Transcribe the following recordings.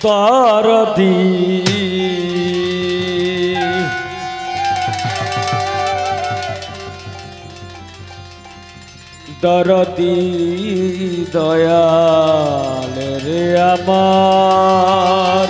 দরদি দরদি দয়াল রে আমার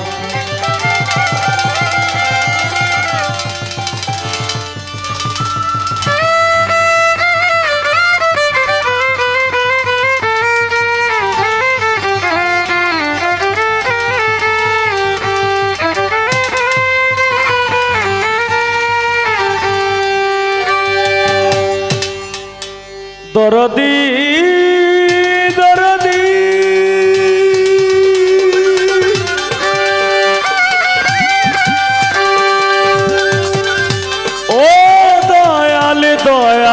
দরদি দরদি ও দয়াল দয়াল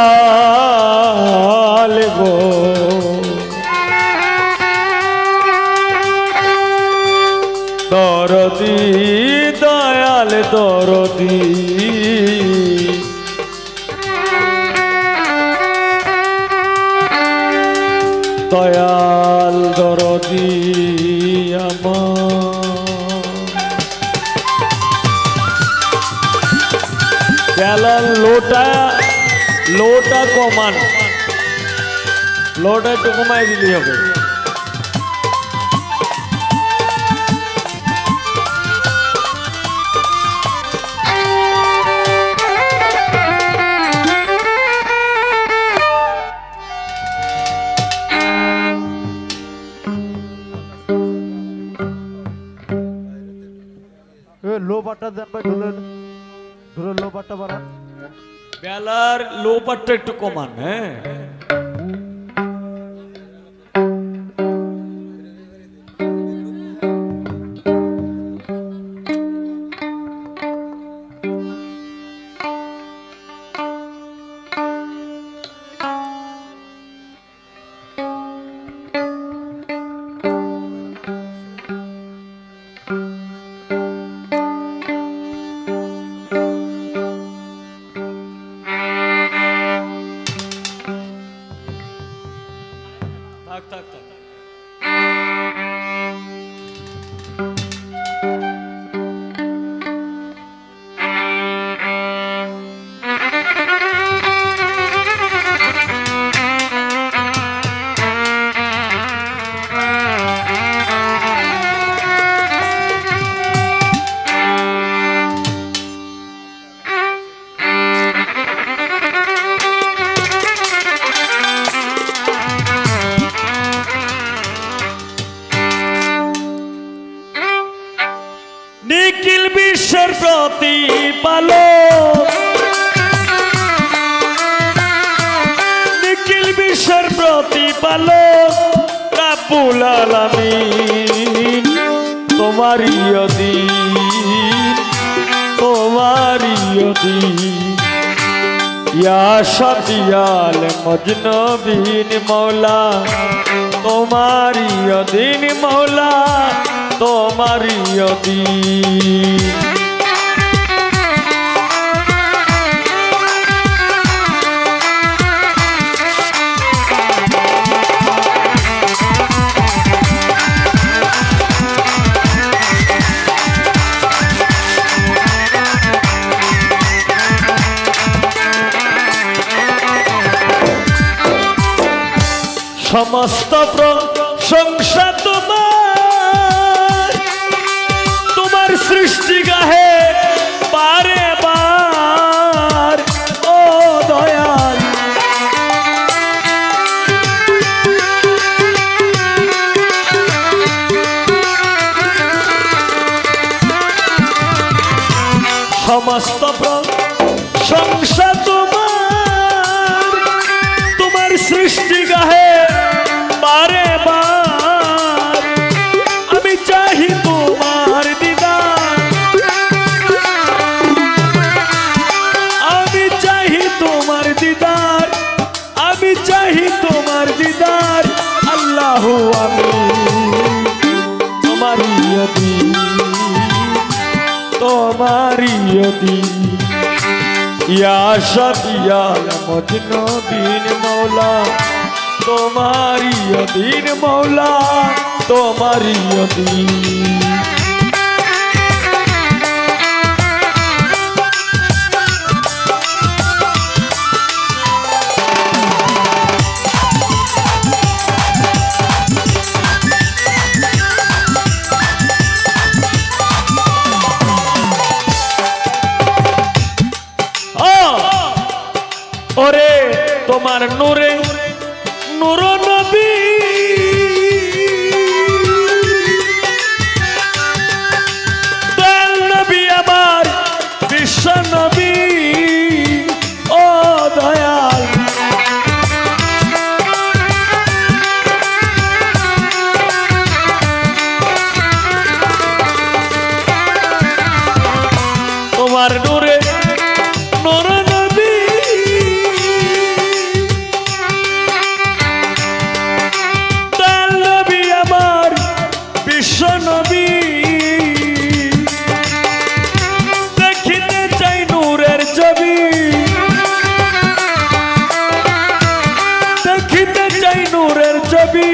গো দরদি দয়াল দরদি দয়াল দরদি আমার লোটা লোটা কমান লোটা একটু কমাই দিলেই হবে लो पाटा देन भाई ढोले ढोले लो पाटा बारा बेलार लो पाटा একটু কমান হ্যাঁ নিখিল বিশ্বের প্রতিপালক নিখিল বিশ্বের প্রতিপালক রাব্বুল আলামিন তোমারই অধীন তোমারই অধীন ইয়া শাফিয়াল মজনবিন মৌলা তোমারই অধীন মৌলা তোমারই অধীন সমস্ত প্রশংসা তোমার তোমার সৃষ্টি গাহে বারে বার ও দয়াল সমস্ত প্রশংসা তোমার তোমার সৃষ্টি গাহে বারে বার আমি চাহি তোমার দিদার আমি চাহি তোমার দিদার আমি চাহি তোমার দিদার আল্লাহু আমি তোমারই অধীন তোমারই অধীন ইয়া শাফিয়াল মজনবিন মৌলা তোমারই অধীন মৌলা তোমারই অধীন তোমার নূরে নূর নবী দয়াল নবী আমার বিশ্ব নবী ও দয়াল তোমার নূরে নূর নবী দয়াল নবী আমার বিশ্ব নবী দেখিতে চাই নূরের ছবি দেখিতে চাই নূরের ছবি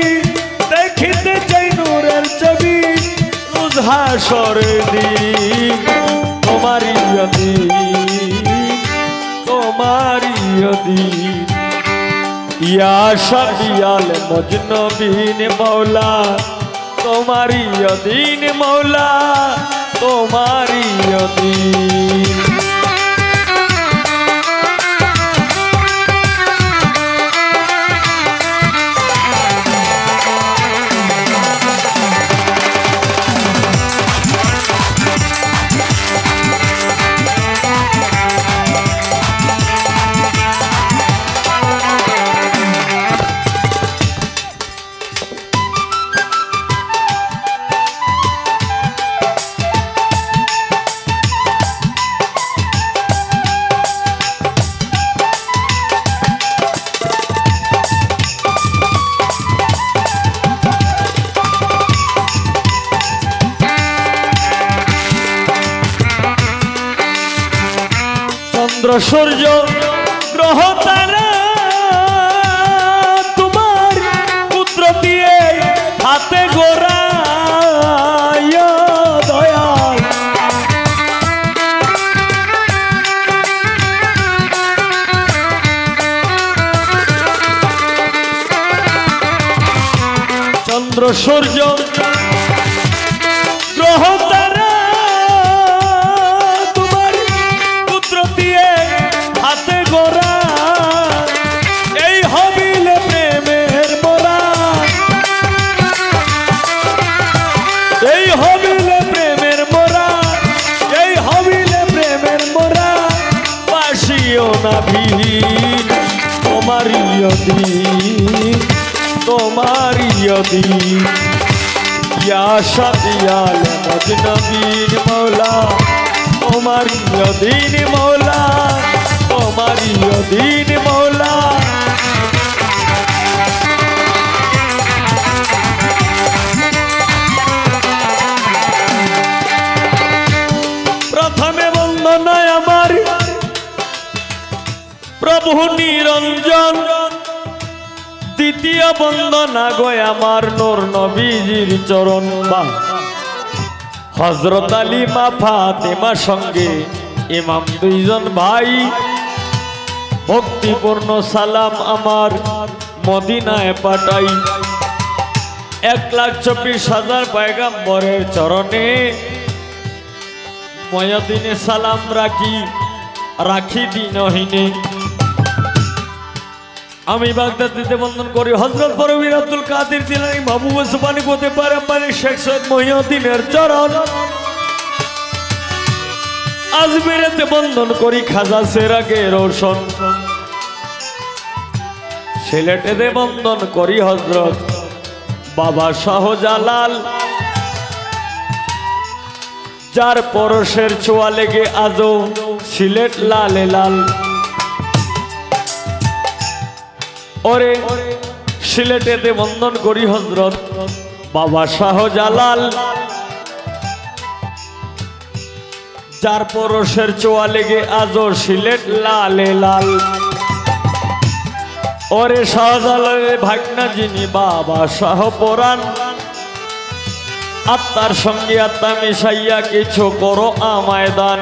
দেখিতে চাই নূরের ছবি রোজ হাসরের দিন তোমারি তোমারি ইয়া শাফিয়াল মজনবিন মৌলা তোমারি দিন মৌলা তোমারি দিন চন্দ্র সূর্য গ্রহ তারা তোমার পুত্র দিয়ে হাতে গোড়া দয়াল চন্দ্র সূর্য গ্রহ তারা হাতে গোরা এই হবিলে প্রেমের মোরা এই হবিলে প্রেমের মোরা এই হবিলে প্রেমের মোরা বাসিও না ভিন তোমারি দিন তোমারি দিন ইয়া শাফিয়াল মজনবিন মৌলা তোমারি দিন মৌলা তোমারি দিন মৌলা প্রথমে বন্দনায় আমার প্রভু নিরঞ্জন দ্বিতীয় বন্দনা গয় আমার নূর নবীজির চরণ বা হযরত আলী মা ফাতেমা সঙ্গে ইমাম দুইজন ভাই ভক্তিপূর্ণ সালাম আমার মদিনায় পাঠাই 1,24,000 পয়গম্বরের চরণে ময়দিনে সালাম রাখি রাখি দিনহীনে আমি বাগদাদিতে বন্দন করি হযরত বরবীর আব্দুল কাদের জিলানী মাহবুব সুবহানি কোতে পারে মানে শেখ সৈয়দ মহিউদ্দিনের চরণ আজমিরেতে বন্দন করি খাজা সেরাকে রোশন সিলেটেতে বন্দন করি হযরত বাবা শাহজালাল যার পরশের ছোঁয়া লেগে আজও সিলেট লালে লাল ওরে সিলেটেতে বন্দন করি হযরত বাবা শাহজালাল যার পরশের ছোঁয়া লেগে আজও সিলেট লালে লাল ওরে শাহজালালের ভাগনা যিনি বাবা শাহ পরাণ আত্মার সঙ্গে আত্মা মিশাইয়া কিছু করো আমায় দান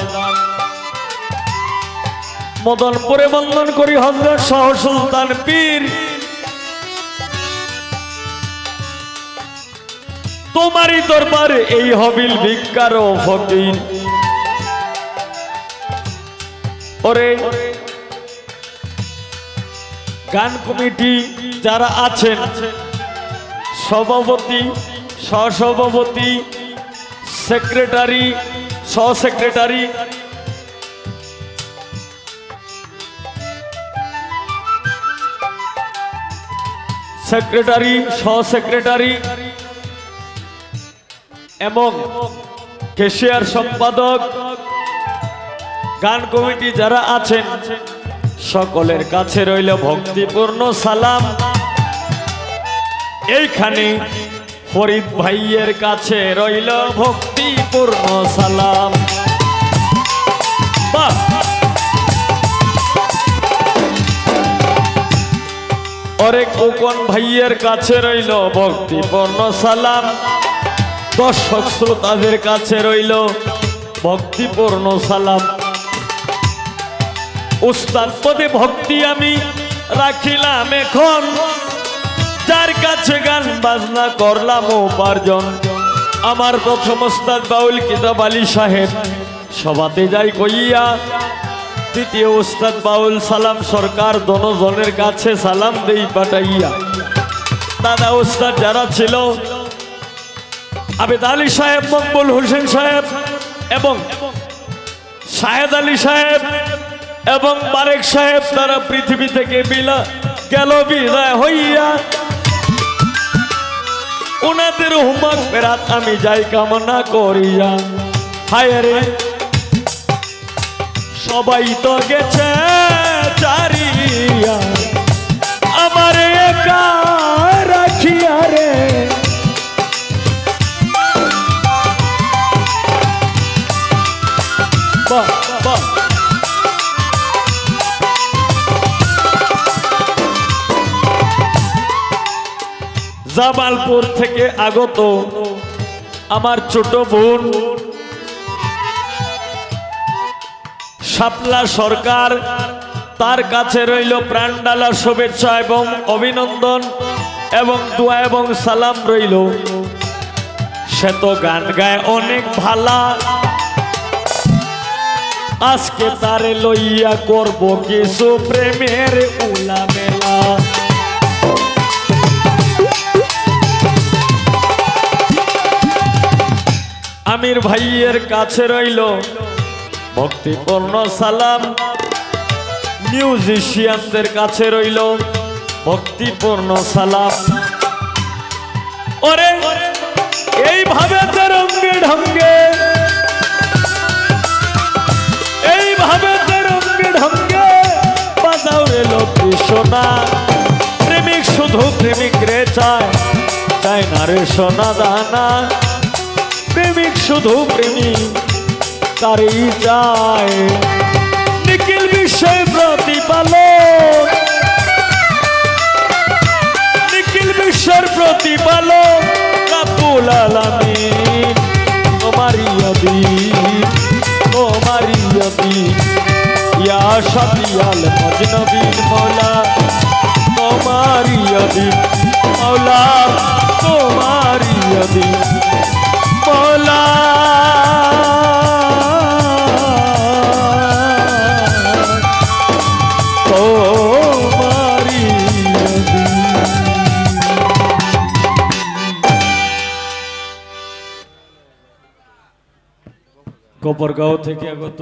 মদনপুরে বন্দন করি হযরত শাহ সুলতান পীর তোমারই দরবারে এই হবিল ভিক্ষার ও ফকির ওরে গান কমিটি যারা আছেন, সভাপতি, সহসভাপতি, সেক্রেটারি, সহসেক্রেটারি, সেক্রেটারি, সহসেক্রেটারি এবং ক্যাশিয়ার, সম্পাদক, গান কমিটি যারা আছেন সকলের কাছে রইল ভক্তিপূর্ণ সালাম। এইখানে ফরিদ ভাইয়ের কাছে রইল ভক্তিপূর্ণ সালাম। বাহ! ওরে কোকন ভাইয়ের কাছে রইল ভক্তিপূর্ণ সালাম। দর্শক শ্রোতাদের কাছে রইল ভক্তিপূর্ণ সালাম। উস্তাদ পদে ভক্তি আমি রাখিলাম এখন, যার কাছে গান বাজনা করলাম উপার্জন। আমার প্রথম উস্তাদ বাউল কিতাব আলী সাহেব সভাতে যাই কইয়া, দ্বিতীয় উস্তাদ বাউল সালাম সরকার দনজনের কাছে সালাম দেই পাঠাইয়া। দাদা উস্তাদ যারা ছিল আবেদ আলী সাহেব, মকবুল হোসেন সাহেব এবং শাহেদ আলী সাহেব এবং বারেক সাহেব, তারা পৃথিবী থেকে গেল বিদায় হইয়া। ওনাদের হুমাক ফেরাত আমি যাই কামনা করিয়া। হায় রে সবাই তো গেছে চারিয়া, আমার একা রাখিয়া রে। বাহ বাহ! জামালপুর থেকে আগত আমার ছোট বোন শাপলা সরকার, তার কাছে রইল প্রাণডালা শুভেচ্ছা এবং অভিনন্দন এবং দোয়া এবং সালাম রইল। সে তো গান গায় অনেক ভালা, আজকে তারে লইয়া করব কিছু প্রেমের উলা মেলা। আমির ভাইয়ের কাছে রইল ভক্তিপূর্ণ সালাম। মিউজিশিয়ানদের কাছে রইল ভক্তিপূর্ণ সালাম। ওরে এইভাবে রঙ্গে ঢঙ্গে, এইভাবে রঙ্গে ঢঙ্গে বাজাও রে লক্ষ্মী সোনা। প্রেমিক শুধু প্রেমিক রে চায়, চায় না রে সোনা দানা। প্রেমিক শুধু প্রেমিক তারই চায়। নিখিল বিশ্বের প্রতিপালক, নিখিল বিশ্বের প্রতিপালক রাব্বুল আলামিন, তোমারই অধীন, তোমারই অধীন। ইয়া শাফিয়াল মজনবিন মৌলা, তোমারই অধীন মৌলা, তোমারই অধীন মৌলা। গোপরগাঁও থেকে আগত